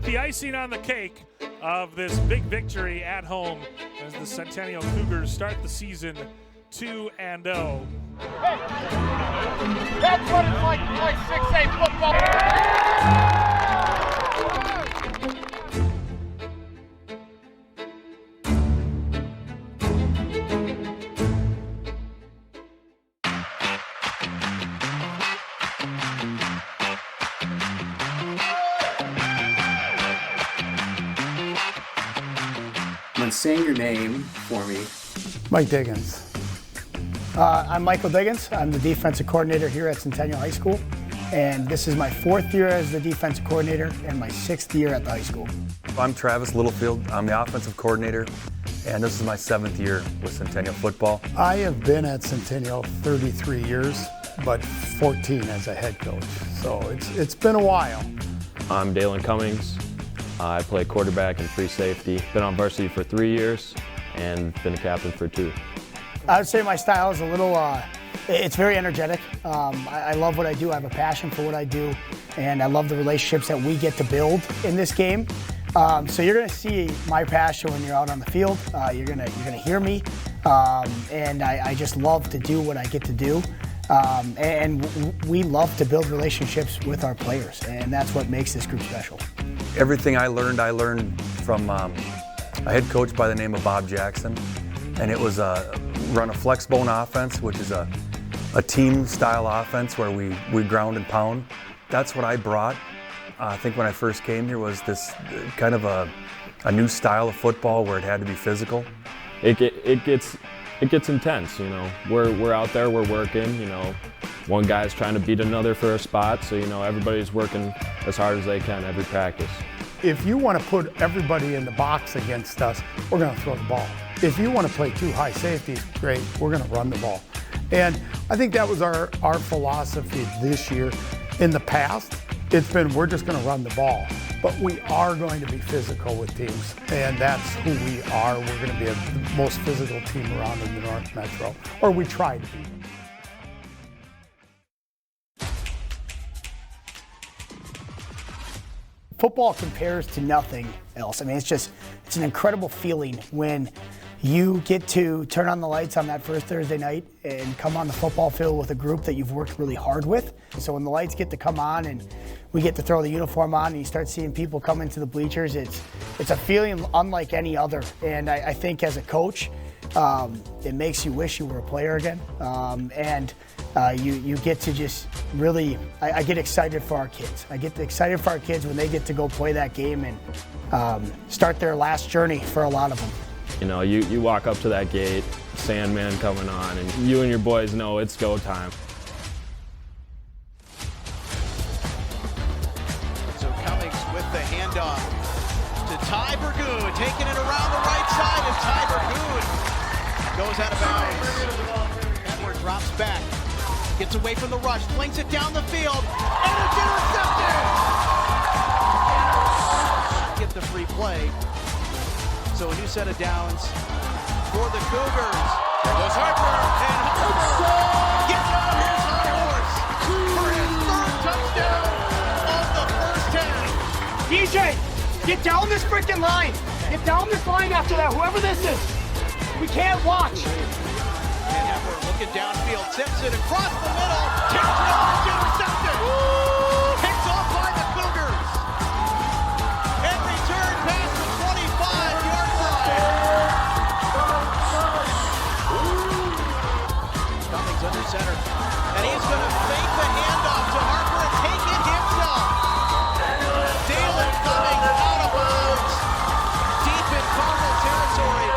the icing on the cake of this big victory at home as the Centennial Cougars start the season 2-0. Hey, that's what it's like to play 6A football. When saying your name for me. Mike Diggins. I'm Michael Diggins. I'm the defensive coordinator here at Centennial High School, and this is my 4th year as the defensive coordinator and my 6th year at the high school. I'm Travis Littlefield. I'm the offensive coordinator, and this is my 7th year with Centennial football. I have been at Centennial 33 years, but 14 as a head coach, so it's been a while. I'm Daylen Cummings. I play quarterback and free safety. Been on varsity for 3 years and been a captain for 2. I would say my style is a little, it's very energetic. I love what I do. I have a passion for what I do, and I love the relationships that we get to build in this game. So you're going to see my passion when you're out on the field. You're gonna hear me, and I just love to do what I get to do. And we love to build relationships with our players, and that's what makes this group special. Everything I learned from a head coach by the name of Bob Jackson, and it was run a flex bone offense, which is a team style offense where we ground and pound. That's what I brought. I think when I first came here was this kind of a new style of football where it had to be physical. It gets intense, you know. We're out there, we're working, you know. One guy's trying to beat another for a spot, so you know everybody's working as hard as they can every practice. If you want to put everybody in the box against us, we're going to throw the ball. If you want to play 2 high safeties, great, we're going to run the ball. And I think that was our philosophy this year. In the past, it's been we're just going to run the ball, but we are going to be physical with teams, and that's who we are. We're going to be the most physical team around in the North Metro, or we try to be. Football compares to nothing else. I mean, it's an incredible feeling when you get to turn on the lights on that first Thursday night and come on the football field with a group that you've worked really hard with. So when the lights get to come on and we get to throw the uniform on and you start seeing people come into the bleachers, it's a feeling unlike any other. And I think as a coach, it makes you wish you were a player again. You get to just really, I get excited for our kids. I get excited for our kids when they get to go play that game and start their last journey for a lot of them. You know, you walk up to that gate, Sandman coming on, and you and your boys know it's go time. So Cummings with the handoff to Ty Burgoon, taking it around the right side, and Ty Burgoon goes out of bounds. Edward drops back, gets away from the rush, flings it down the field, and it's intercepted! Get the free play. So a new set of downs for the Cougars. There goes Harper, and Harper gets on his high horse for his 3rd touchdown of the first half. DJ, get down this freaking line. Get down this line after that, whoever this is. We can't watch. And Edward looking downfield, tips it across the middle, tips it off, it's intercepted. Picked off by the Cougars. And returned past the 25-yard line. Cummings under center, and he's going to fake the handoff to Harper and take it himself. Daylen Cummings out of bounds, deep in Cardinal territory.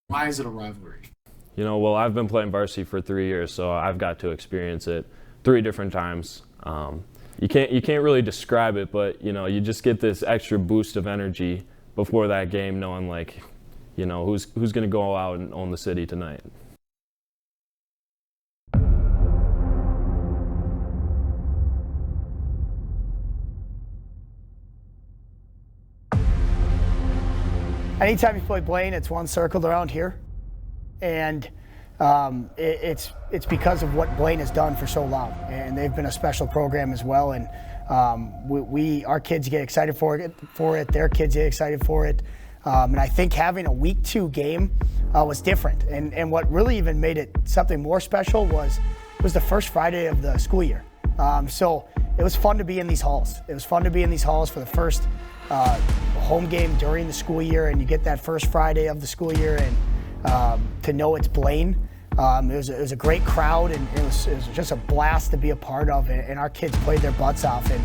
Why is it a rivalry? You know, well, I've been playing varsity for 3 years, so I've got to experience it 3 different times. You can't really describe it, but you know, you just get this extra boost of energy before that game, knowing like, you know, who's going to go out and own the city tonight. Anytime you play Blaine, it's one circled around here. And it's because of what Blaine has done for so long, and they've been a special program as well. And our kids get excited for it. Their kids get excited for it. And I think having a week 2 game was different. And what really even made it something more special was the first Friday of the school year. So it was fun to be in these halls. It was fun to be in these halls for the first home game during the school year, and you get that first Friday of the school year, and to know it's Blaine. It was a great crowd, and it was just a blast to be a part of, and our kids played their butts off. And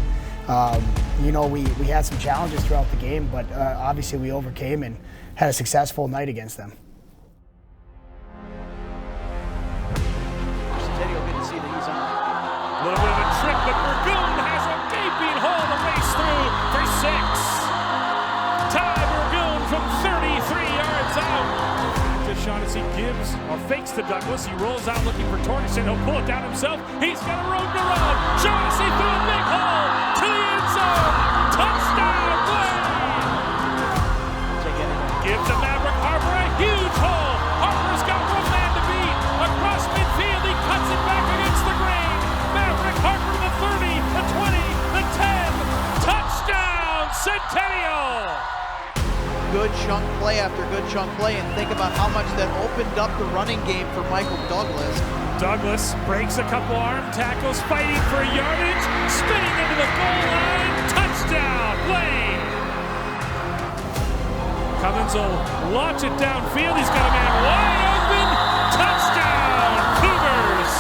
we had some challenges throughout the game, but obviously we overcame and had a successful night against them. Centennial good to see that he's on. A little bit of a trick, but Burgoon has a gaping hole to race through for 6. Ty Burgoon from 33 yards out. To Shaughnessy gives or fakes to Douglas. He rolls out looking for Torgerson. He'll pull it down himself. He's got a road to run. Shaughnessy through a big hole to the end zone. Touchdown, Blaine! Gives to Maverick Harper a huge hole. Harper's got one man to beat. Across midfield, he cuts it back against the grain. Maverick Harper the 30, the 20, the 10. Touchdown, Centennial! Good chunk play after good chunk play, and think about how much that opened up the running game for Michael Douglas. Douglas breaks a couple arm tackles, fighting for yardage, spinning into the goal line. Touchdown, Blaine! Cummings will launch it downfield. He's got a man wide open. Touchdown, Cougars!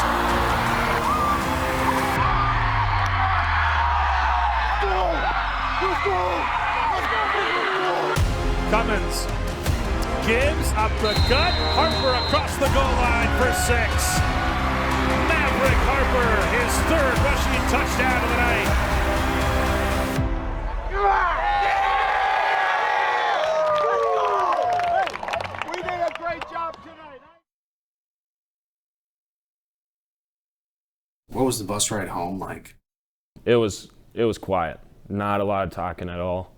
Cummins gives up the gut. Harper across the goal line for 6. Maverick Harper, his 3rd rushing touchdown of the night. We did a great job tonight. What was the bus ride home like? It was quiet. Not a lot of talking at all.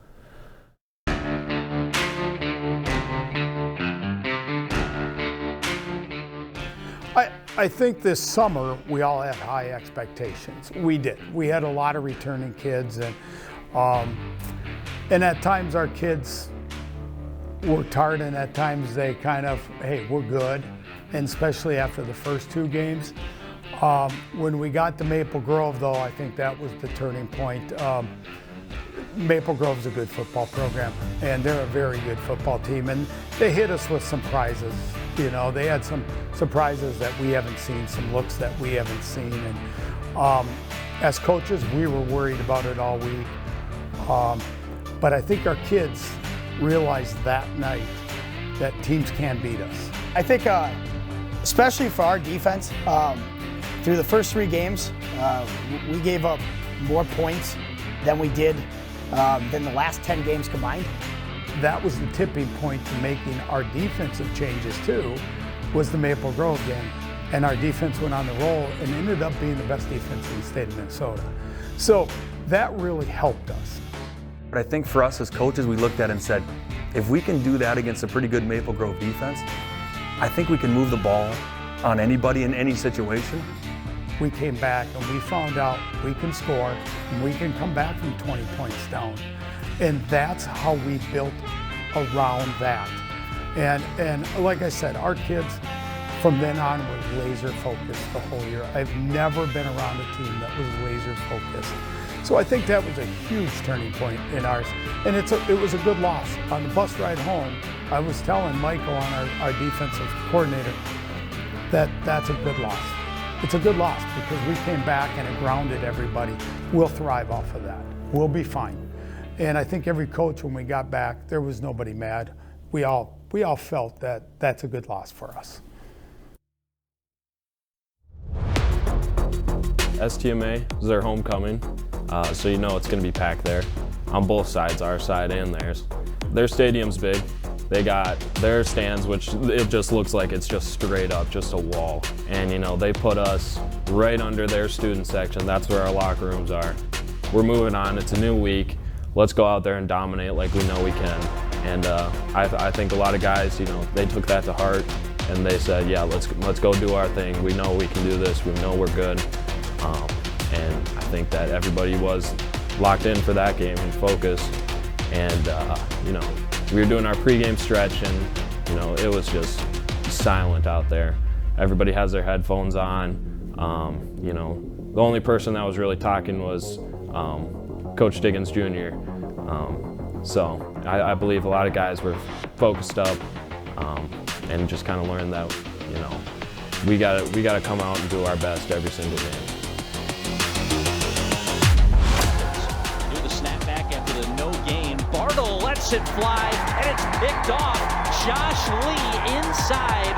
I think this summer we all had high expectations. We did. We had a lot of returning kids, and at times our kids worked hard, and at times they kind of, hey, we're good, and especially after the first 2 games. When we got to Maple Grove, though, I think that was the turning point. Maple Grove's a good football program, and they're a very good football team, and they hit us with some prizes. You know, they had some surprises that we haven't seen, some looks that we haven't seen, and as coaches, we were worried about it all week. But I think our kids realized that night that teams can beat us. I think, especially for our defense, through the first 3 games, we gave up more points than we did than the last 10 games combined. That was the tipping point to making our defensive changes too, was the Maple Grove game. And our defense went on the roll and ended up being the best defense in the state of Minnesota. So that really helped us. But I think for us as coaches, we looked at it and said, if we can do that against a pretty good Maple Grove defense, I think we can move the ball on anybody in any situation. We came back and we found out we can score and we can come back from 20 points down. And that's how we built around that. And like I said, our kids from then on were laser focused the whole year. I've never been around a team that was laser focused. So I think that was a huge turning point in ours. And it was a good loss. On the bus ride home, I was telling Michael, our defensive coordinator, that's a good loss. It's a good loss because we came back and it grounded everybody. We'll thrive off of that. We'll be fine. And I think every coach, when we got back, there was nobody mad. We all felt that that's a good loss for us. STMA is their homecoming, so you know it's going to be packed there on both sides, our side and theirs. Their stadium's big. They got their stands, which it just looks like it's just straight up, just a wall. And you know, they put us right under their student section. That's where our locker rooms are. We're moving on. It's a new week. Let's go out there and dominate like we know we can. And I think a lot of guys, you know, they took that to heart. and they said, yeah, let's go do our thing. We know we can do this. We know we're good. And I think that everybody was locked in for that game and focused. And, you know, we were doing our pregame stretch, and, you know, it was just silent out there. Everybody has their headphones on. You know, the only person that was really talking was Coach Diggins Jr. So I believe a lot of guys were focused up and just kind of learned that, you know, we gotta come out and do our best every single game. Do the snapback after the no gain. Bartle lets it fly, and it's picked off. Josh Lee inside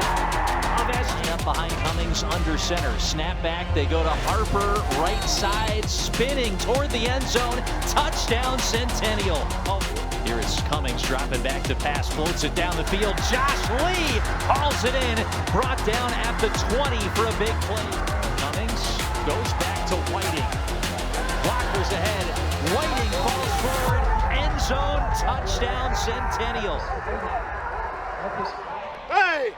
of SG. Behind Cummings under center. Snapback, they go to Harper, right side, spinning toward the end zone. Touchdown Centennial. Here is Cummings dropping back to pass, floats it down the field. Josh Lee hauls it in, brought down at the 20 for a big play. Cummings goes back to Whiting. Blockers ahead. Whiting falls forward. End zone, touchdown Centennial. Hey!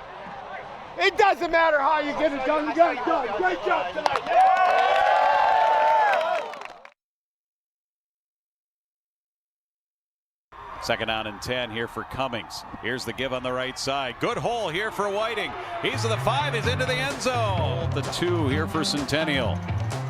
It doesn't matter how you get it done. You got it done. Great job tonight. Second down and 10 here for Cummings. Here's the give on the right side. Good hole here for Whiting. He's to the 5. He's into the end zone. The 2 here for Centennial.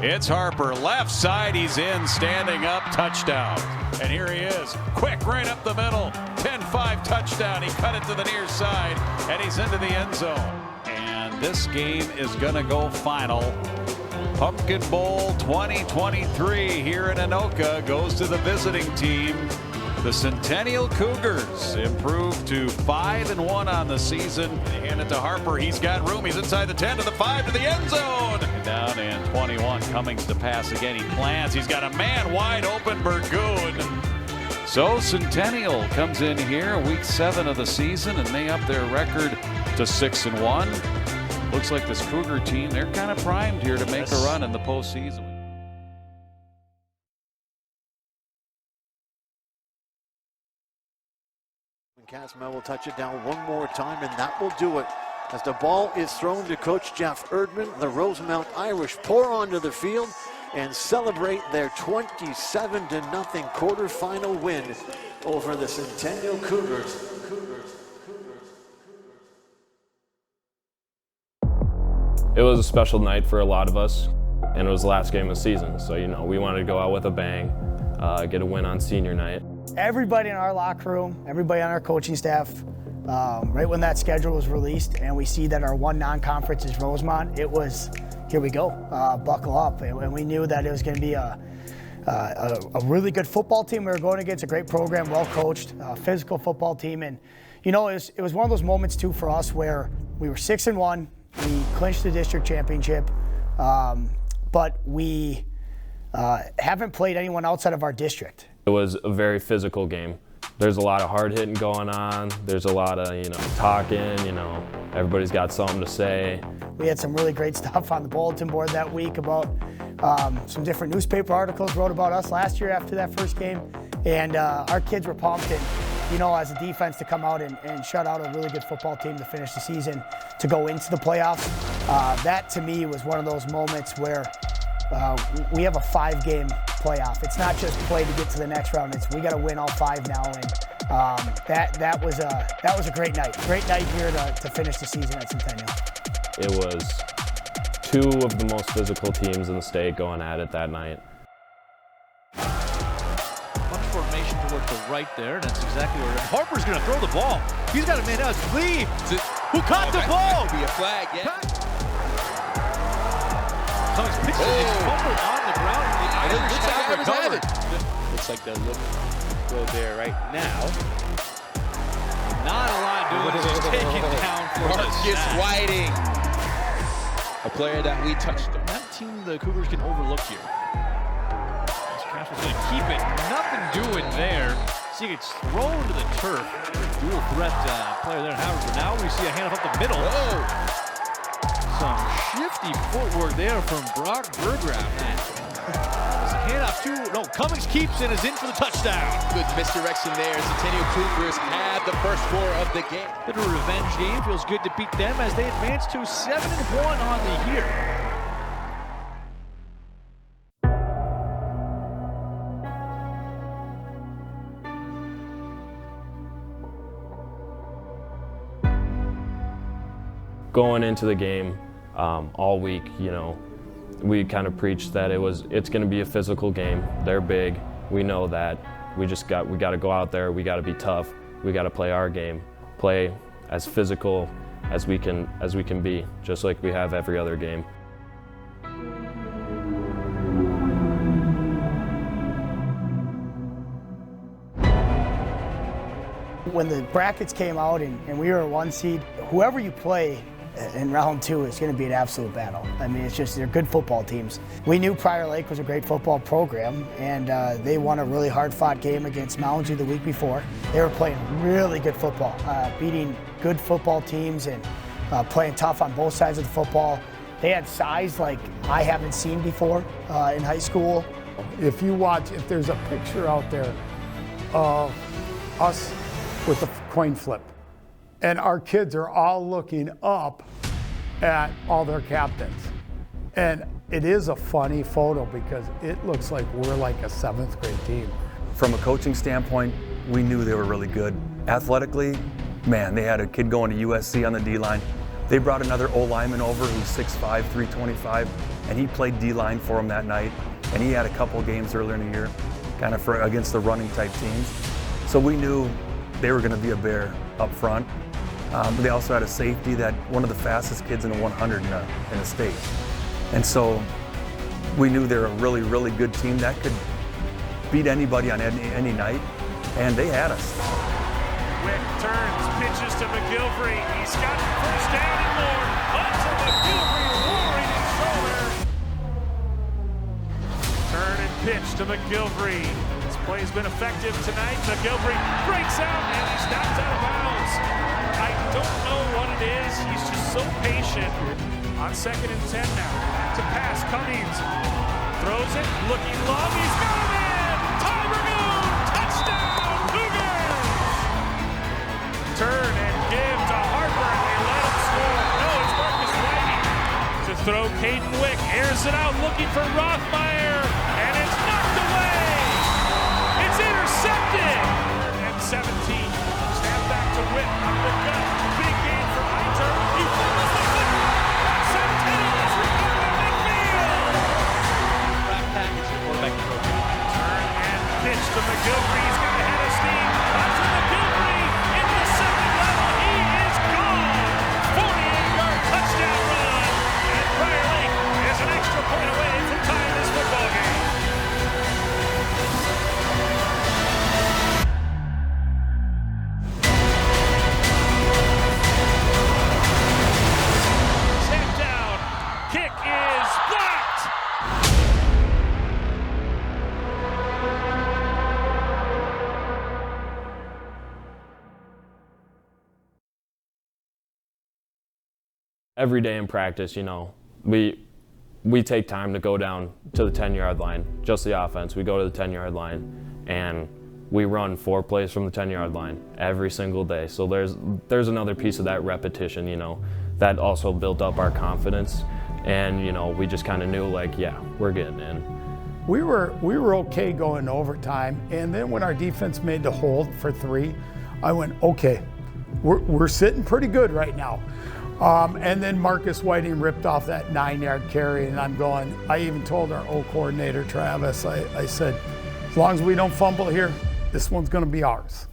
It's Harper. Left side. He's in. Standing up. Touchdown. And here he is. Quick right up the middle. 10-5 touchdown. He cut it to the near side. And he's into the end zone. And this game is going to go final. Pumpkin Bowl 2023 here in Anoka goes to the visiting team. The Centennial Cougars improved to 5-1 on the season. They hand it to Harper. He's got room. He's inside the 10 to the 5 to the end zone. And down in 21. Cummings to pass again. He plants. He's got a man wide open. Burgoon. So Centennial comes in here week 7 of the season, and they up their record to 6-1. Looks like this Cougar team, they're kind of primed here to make a run in the postseason. Casmel will touch it down one more time, and that will do it. As the ball is thrown to Coach Jeff Erdman, the Rosemount Irish pour onto the field and celebrate their 27-0 quarterfinal win over the Centennial Cougars. It was a special night for a lot of us, and it was the last game of the season. So, you know, we wanted to go out with a bang, get a win on senior night. Everybody in our locker room, everybody on our coaching staff, right when that schedule was released and we see that our one non-conference is Rosemont, it was, here we go, buckle up. And we knew that it was going to be a really good football team we were going against, a great program, well coached, physical football team. And, you know, it was one of those moments too for us where we were 6-1, we clinched the district championship, but we haven't played anyone outside of our district. It was a very physical game. There's a lot of hard hitting going on. There's a lot of, you know, talking, you know, everybody's got something to say. We had some really great stuff on the bulletin board that week about some different newspaper articles wrote about us last year after that first game. And our kids were pumped, and, you know, as a defense to come out and shut out a really good football team to finish the season, to go into the playoffs. That to me was one of those moments where we have a 5-game playoff. It's not just play to get to the next round. It's we got to win all 5 now, and that was a great night. Great night here to finish the season at Centennial. It was 2 of the most physical teams in the state going at it that night. Bunch formation towards the right there, and that's exactly where Harper's going to throw the ball. He's got a man out. It's Lee who caught the ball. Could be a flag, yeah. Cummings pitches it, fumbled on the ground. The Irish have recovered. Looks like they'll go there right now. Not a lot doing, just taken down for Marcus Whiting, a player that we touched on. That team the Cougars can overlook here. Cashman's going to keep it. Nothing doing there. See, it's thrown to the turf. Dual threat player there in Howard. But now we see a handoff up the middle. Whoa. Some shifty footwork there from Brock Burgraff. Handoff to, Cummings keeps and is in for the touchdown. Good misdirection there. Centennial Cougars have the first score of the game. Bit of a revenge game. Feels good to beat them as they advance to 7-1 on the year. Going into the game all week, you know, we kind of preached that it's going to be a physical game. They're big. We know that. We got to go out there. We got to be tough. We got to play our game. Play as physical as we can be, just like we have every other game. When the brackets came out and we were a 1 seed, whoever you play in round 2 is going to be an absolute battle. I mean, they're good football teams. We knew Prior Lake was a great football program, and they won a really hard-fought game against Moundsview the week before. They were playing really good football, beating good football teams and playing tough on both sides of the football. They had size like I haven't seen before in high school. If there's a picture out there of us with a coin flip, and our kids are all looking up at all their captains. And it is a funny photo because it looks like we're like a 7th grade team. From a coaching standpoint, we knew they were really good. Athletically, man, they had a kid going to USC on the D-line. They brought another O-lineman over who's 6'5", 325, and he played D-line for them that night. And he had a couple games earlier in the year, kind of against the running type teams. So we knew they were going to be a bear up front. They also had a safety that one of the fastest kids in the 100 in the state. And so we knew they were a really, really good team that could beat anybody on any night, and they had us. Wick turns, pitches to McGilvery. He's got first down and more. Onto McGilvery, roaring his shoulder. Turn and pitch to McGilvery. This play's been effective tonight. McGilvery breaks out, and he's knocked out of bounds. I don't know what it is. He's just so patient. On 2nd and 10 now. Back to pass. Cummings throws it. Looking long. He's got it in. Tiger Moon. Touchdown. Cougars. Turn and give to Harper. And they let him score. No, it's Marcus Whiting. To throw, Caden Wick airs it out. Looking for Rothmeyer. And it's knocked away. It's intercepted. And 17. Snap back to Wick. Up the gut. Big gain for Hunter. He fumbles the football. Centennial is recovered at midfield. Back package the quarterback program. Turn and pitch to McGilvery. He's got a head of steam. Onto McGilvery in the 2nd level. He is gone. 48-yard touchdown run. And Prior Lake is an extra point away from tying this football game. Kick is blocked. Every day in practice, you know, we take time to go down to the 10-yard line, just the offense. We go to the 10-yard line and we run 4 plays from the 10-yard line every single day. So there's another piece of that repetition, you know, that also built up our confidence. And, you know, we just kind of knew, like, yeah, we're getting in. We were okay going to overtime, and then when our defense made the hold for 3, I went, okay, we're sitting pretty good right now. And then Marcus Whiting ripped off that 9-yard carry, and I'm going, I even told our O coordinator, Travis, I said, as long as we don't fumble here, this one's going to be ours,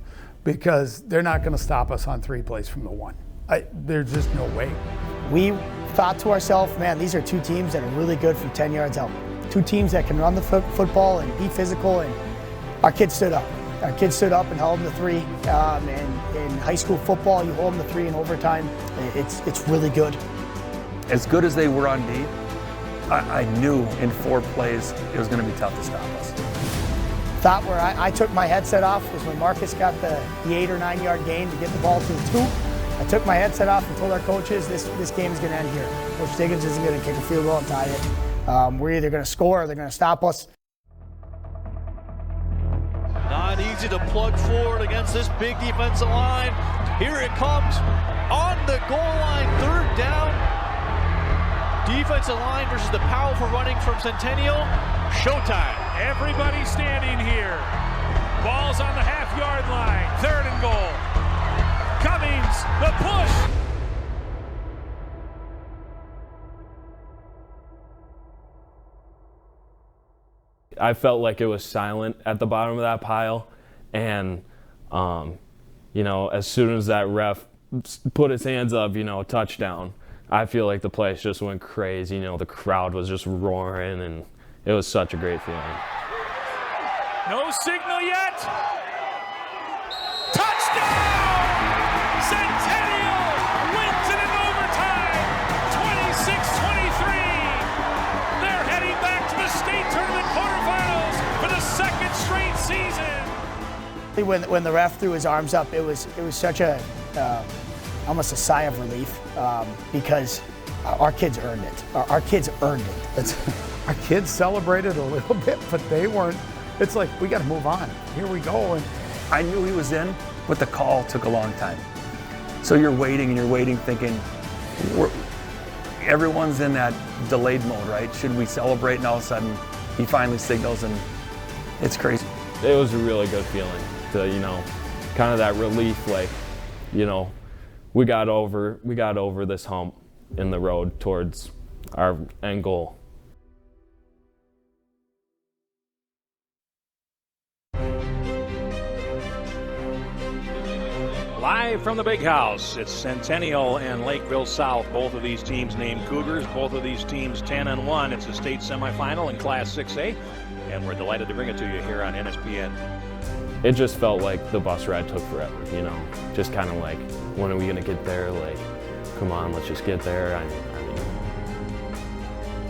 because they're not going to stop us on 3 plays from the 1. There's just no way. We thought to ourselves, man, these are 2 teams that are really good from 10 yards out. 2 teams that can run the football and be physical, and our kids stood up. Our kids stood up and held them to 3. And in high school football, you hold them to 3 in overtime. It's really good. As good as they were on D, I knew in 4 plays it was going to be tough to stop us. Thought where I took my headset off was when Marcus got the 8 or 9 yard gain to get the ball to the 2. I took my headset off and told our coaches this game is going to end here. Coach Diggins isn't going to kick a field goal and tie it. We're either going to score or they're going to stop us. Not easy to plug forward against this big defensive line. Here it comes on the goal line, 3rd down. Defensive line versus the powerful running from Centennial. Showtime. Everybody standing here. Ball's on the half-yard line. 3rd and goal. Cummings, the push. I felt like it was silent at the bottom of that pile, and you know, as soon as that ref put his hands up, you know, touchdown, I feel like the place just went crazy. You know, the crowd was just roaring, and it was such a great feeling. No signal yet. Touchdown! Centennial wins it in overtime, 26-23. They're heading back to the state tournament quarterfinals for the 2nd straight season. When the ref threw his arms up, it was such a almost a sigh of relief because our kids earned it. Our kids earned it. Our kids celebrated a little bit, but they weren't. It's like, we got to move on. Here we go. And I knew he was in, but the call took a long time. So you're waiting thinking, everyone's in that delayed mode, right? Should we celebrate? And all of a sudden, he finally signals, and it's crazy. It was a really good feeling to, you know, kind of that relief, like, you know, we got over this hump in the road towards our end goal. Live from the Big House, it's Centennial and Lakeville South. Both of these teams named Cougars. Both of these teams 10-1. It's a state semifinal in Class 6A, and we're delighted to bring it to you here on NSPN. It just felt like the bus ride took forever, you know, just kind of like, when are we going to get there? Like, come on, let's just get there. I mean,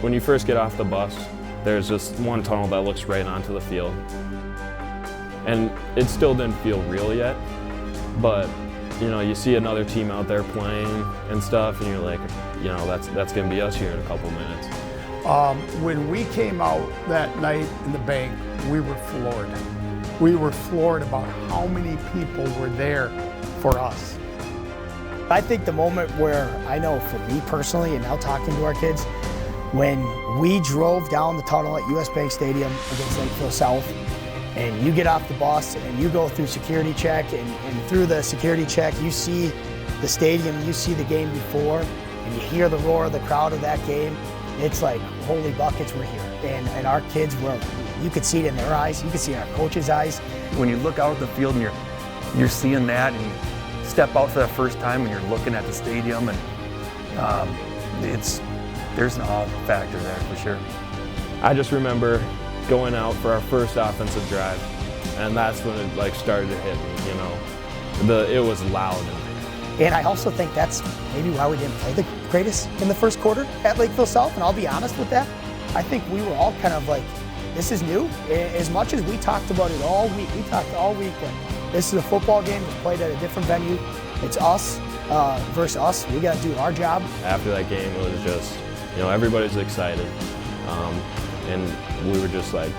when you first get off the bus, there's just one tunnel that looks right onto the field. And it still didn't feel real yet, but you know, you see another team out there playing and stuff, and you're like, you know, that's going to be us here in a couple minutes. When we came out that night in the bank, we were floored. We were floored about how many people were there for us. I think the moment where, I know for me personally, and now talking to our kids, when we drove down the tunnel at US Bank Stadium against Lakeville South, and you get off the bus and you go through security check, and through the security check you see the stadium, you see the game before, and you hear the roar of the crowd of that game, it's like, holy buckets, we're here. And our kids were, you could see it in their eyes, you could see it in our coaches' eyes. When you look out at the field and you're seeing that, and you step out for the first time and you're looking at the stadium, and there's an awe factor there for sure. I just remember going out for our first offensive drive, and that's when it like started to hit me, you know. It was loud. And I also think that's maybe why we didn't play the greatest in the first quarter at Lakeville South, and I'll be honest with that. I think we were all kind of like, this is new. As much as we talked about it all week, we talked all week that this is a football game that's played at a different venue. It's us versus us. We got to do our job. After that game, it was just, you know, everybody's excited. And we were just like,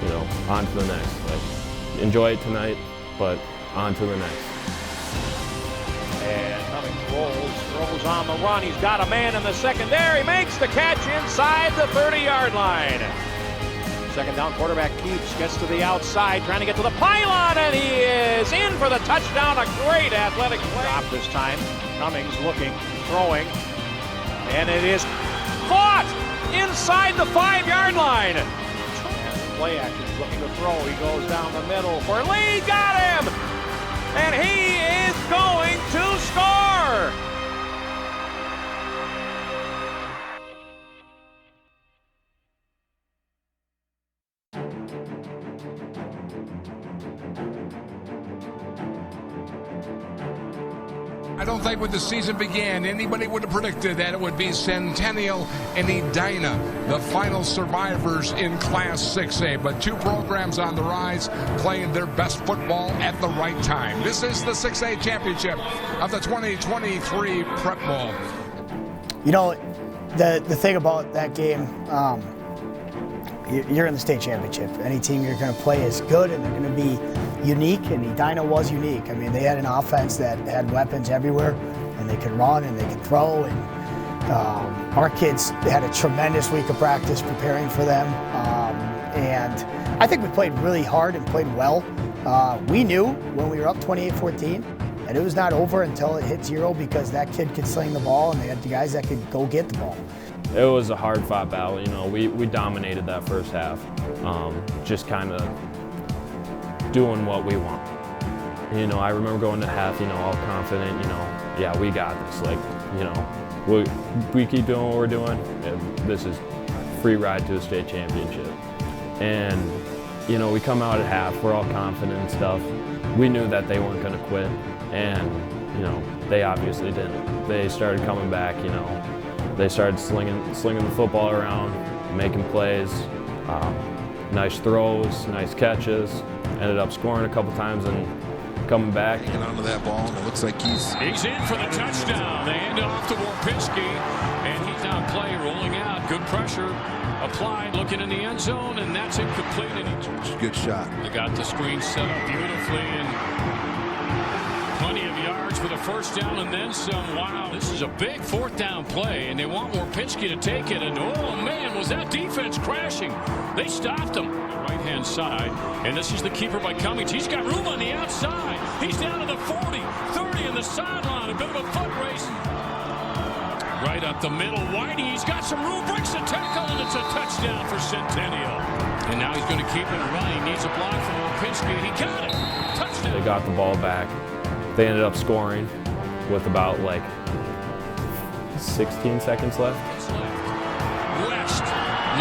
you know, on to the next. Like, enjoy it tonight, but on to the next. And Cummings throws on the run. He's got a man in the secondary. Makes the catch inside the 30-yard line. Second down, quarterback keeps, gets to the outside, trying to get to the pylon, and he is in for the touchdown. A great athletic play. Stop this time. Cummings looking, throwing, and it is caught inside the 5-yard line. And play action, looking to throw. He goes down the middle for Lee. Got him! And he is going to score! I don't think when the season began, anybody would have predicted that it would be Centennial and Edina, the final survivors in Class 6A. But two programs on the rise playing their best football at the right time. This is the 6A championship of the 2023 Prep Bowl. You know, the thing about that game, you're in the state championship. Any team you're going to play is good, and they're going to be unique, and Edina was unique. I mean, they had an offense that had weapons everywhere, and they could run and they could throw, and our kids had a tremendous week of practice preparing for them, and I think we played really hard and played well. We knew when we were up 28-14 that it was not over until it hit 0, because that kid could sling the ball, and they had the guys that could go get the ball. It was a hard-fought battle. You know, we dominated that first half, just kind of doing what we want. You know, I remember going to half, you know, all confident, you know, yeah, we got this. Like, you know, we keep doing what we're doing, and this is free ride to a state championship. And, you know, we come out at half, we're all confident and stuff. We knew that they weren't going to quit, and, you know, they obviously didn't. They started coming back, you know. They started slinging the football around, making plays, nice throws, nice catches. Ended up scoring a couple times and coming back. Hanging onto that ball, and it looks like he's in for the touchdown. They hand it off to Warpinski, and he's on play, rolling out. Good pressure applied, looking in the end zone, and that's incomplete. And good shot. They got the screen set up beautifully, and plenty of yards for the first down and then some. Wow, this is a big fourth down play, and they want Warpinski to take it. And oh man, was that defense crashing? They stopped him. Right-hand side, and this is the keeper by Cummings. He's got room on the outside. He's down to the 40, 30 in the sideline. A bit of a foot race. Right up the middle, Whitey. He's got some room, breaks the tackle, and it's a touchdown for Centennial. And now he's going to keep it running. Needs a block from Warpinski. He got it. Touchdown. They got the ball back. They ended up scoring with about like 16 seconds left. West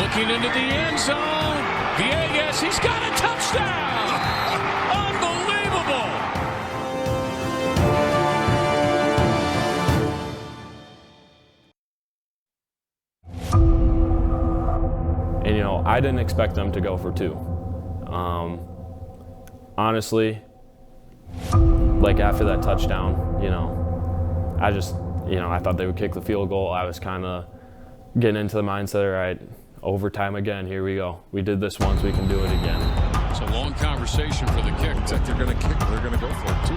looking into the end zone. Villegas, he's got a touchdown! Unbelievable! And you know, I didn't expect them to go for 2. Honestly, like after that touchdown, you know, I thought they would kick the field goal. I was kind of getting into the mindset, all right, overtime again, here we go. We did this once, we can do it again. It's a long conversation for the kick. Looks like they're going to kick, they're going to go for it too.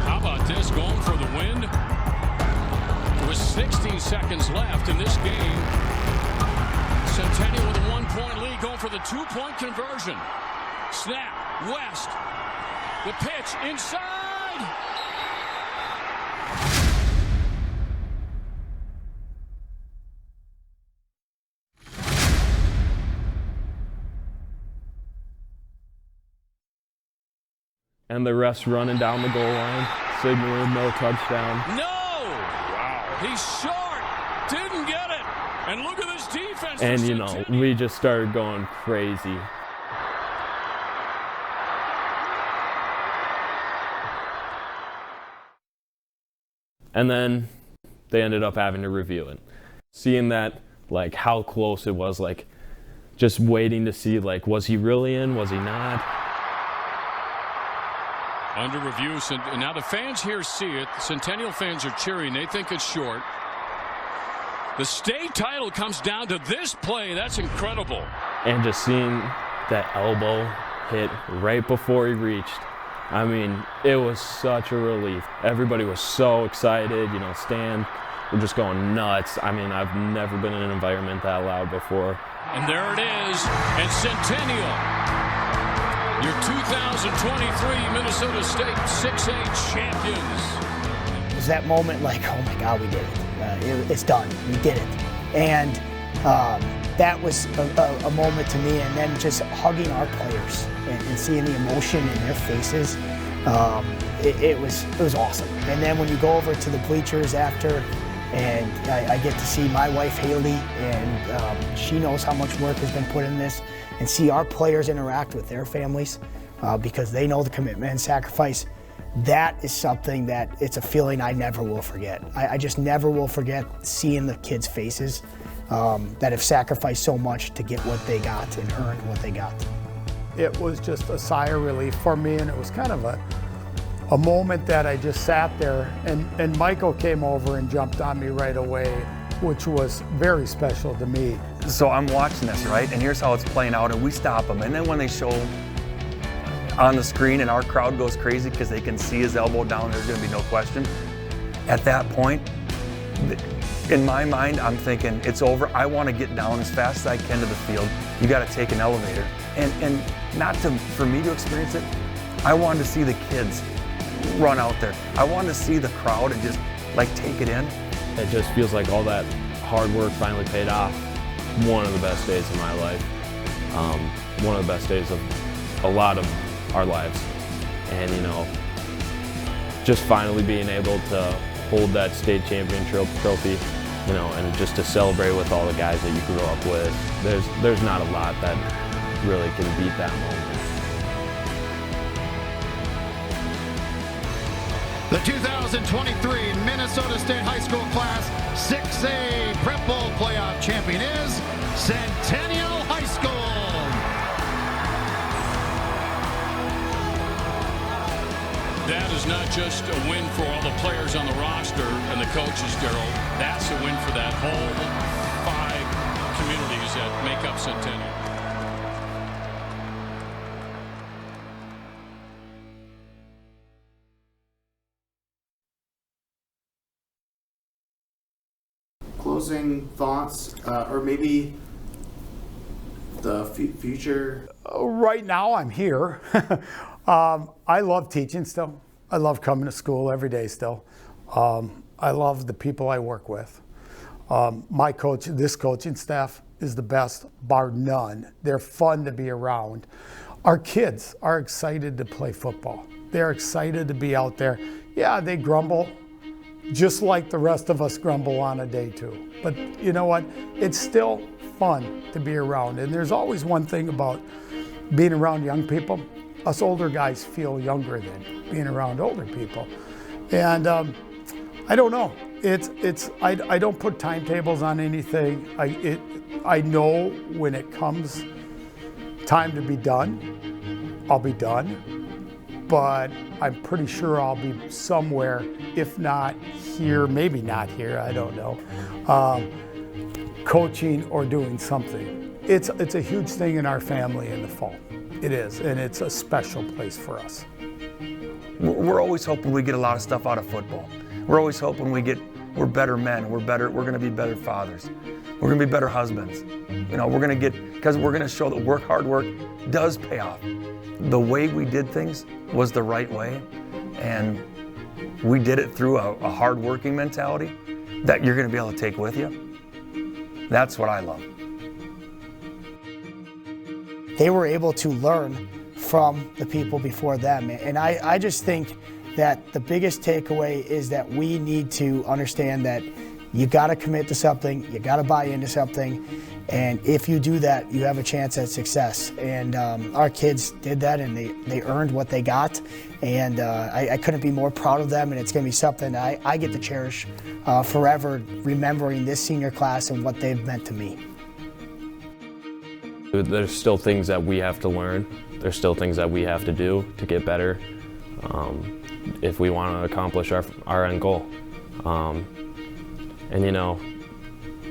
How about this, going for the win? With 16 seconds left in this game, Centennial with a 1-point lead, going for the 2-point conversion. Snap, West, the pitch, inside! And the refs running down the goal line, signaling no touchdown. No! Wow. He's short. Didn't get it. And look at this defense. And, you know, we just started going crazy. And then they ended up having to review it. Seeing that, like, how close it was, like, just waiting to see, like, was he really in? Was he not? Under review, and now the fans here see it. Centennial fans are cheering. They think it's short. The state title comes down to this play. That's incredible. And just seeing that elbow hit right before he reached, I mean, it was such a relief. Everybody was so excited, you know, Stan, we're just going nuts. I mean, I've never been in an environment that loud before. And there it is, and Centennial, your 2023 Minnesota State 6A champions. It was that moment like, oh my God, we did it. It's done, we did it. And that was a moment to me, and then just hugging our players and seeing the emotion in their faces, it was awesome. And then when you go over to the bleachers after, and I get to see my wife Haley, and she knows how much work has been put in this, and see our players interact with their families because they know the commitment and sacrifice. That is something that it's a feeling I never will forget. I just never will forget seeing the kids' faces that have sacrificed so much to get what they got and earned what they got. It was just a sigh of relief for me, and it was kind of a moment that I just sat there, and Michael came over and jumped on me right away, which was very special to me. So I'm watching this, right? And here's how it's playing out, and we stop them. And then when they show on the screen and our crowd goes crazy because they can see his elbow down, there's going to be no question. At that point, in my mind, I'm thinking, it's over. I want to get down as fast as I can to the field. You got to take an elevator. And not for me to experience it, I wanted to see the kids run out there. I wanted to see the crowd and just like take it in. It just feels like all that hard work finally paid off. One of the best days of my life. One of the best days of a lot of our lives. And just finally being able to hold that state champion trophy, and just to celebrate with all the guys that you grew up with. There's not a lot that really can beat that moment. The 2023 Minnesota State High School Class 6A Prep Bowl playoff champion is Centennial High School. That is not just a win for all the players on the roster and the coaches, Daryl. That's a win for that whole 5 communities that make up Centennial. Closing thoughts, or maybe the future? Right now, I'm here. I love teaching still. I love coming to school every day still. I love the people I work with. This coaching staff is the best, bar none. They're fun to be around. Our kids are excited to play football. They're excited to be out there. Yeah, they grumble, just like the rest of us grumble on a day too. But you know what? It's still fun to be around. And there's always one thing about being around young people. Us older guys feel younger than being around older people. And I don't know. I don't put timetables on anything. I know when it comes time to be done, I'll be done. But I'm pretty sure I'll be somewhere, if not here, maybe not here, I don't know, coaching or doing something. It's a huge thing in our family in the fall. It is, and it's a special place for us. We're always hoping we get a lot of stuff out of football. We're always hoping we're better men, we're going to be better fathers. We're going to be better husbands. Because we're going to show that hard work does pay off. The way we did things was the right way, and we did it through a hard-working mentality that you're going to be able to take with you. That's what I love. They were able to learn from the people before them. And I just think that the biggest takeaway is that we need to understand that you got to commit to something, you got to buy into something, and if you do that, you have a chance at success. And our kids did that, and they earned what they got, and I couldn't be more proud of them, and it's going to be something I get to cherish forever, remembering this senior class and what they've meant to me. There's still things that we have to learn. There's still things that we have to do to get better if we want to accomplish our end goal. And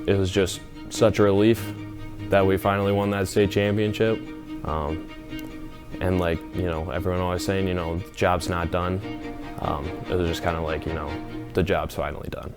it was just such a relief that we finally won that state championship. And like, everyone always saying, the job's not done. It was just kind of like, the job's finally done.